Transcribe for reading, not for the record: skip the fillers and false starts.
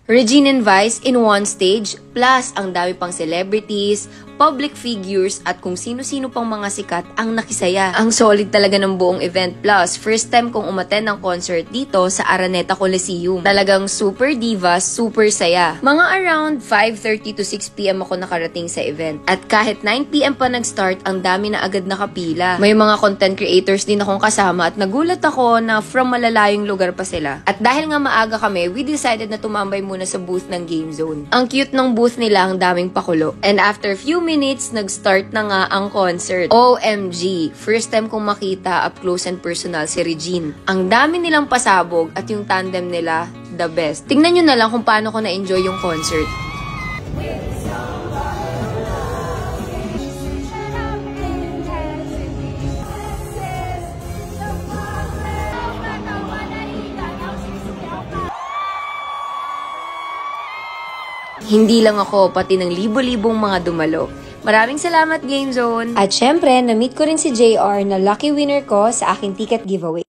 Regine and Vice in one stage, plus ang dami pang celebrities, public figures at kung sino-sino pang mga sikat ang nakisaya. Ang solid talaga ng buong event, plus first time kong umattend ng concert dito sa Araneta Coliseum. Talagang super diva, super saya. Mga around 5:30 to 6 PM ako nakarating sa event. At kahit 9 PM pa nag-start, ang dami na agad nakapila. May mga content creators din akong kasama at nagulat ako na from malalayong lugar pa sila. At dahil nga maaga kami, we decided na tumambay muna sa booth ng Game Zone. Ang cute ng booth nila, ang daming pakulo. And after few minutes, nag-start na nga ang concert. OMG! First time kong makita up close and personal si Regine. Ang dami nilang pasabog at yung tandem nila, the best. Tingnan nyo na lang kung paano ko na-enjoy yung concert. Hindi lang ako, pati ng libo-libong mga dumalo. Maraming salamat, Game Zone! At syempre, na-meet ko rin si JR na lucky winner ko sa aking ticket giveaway.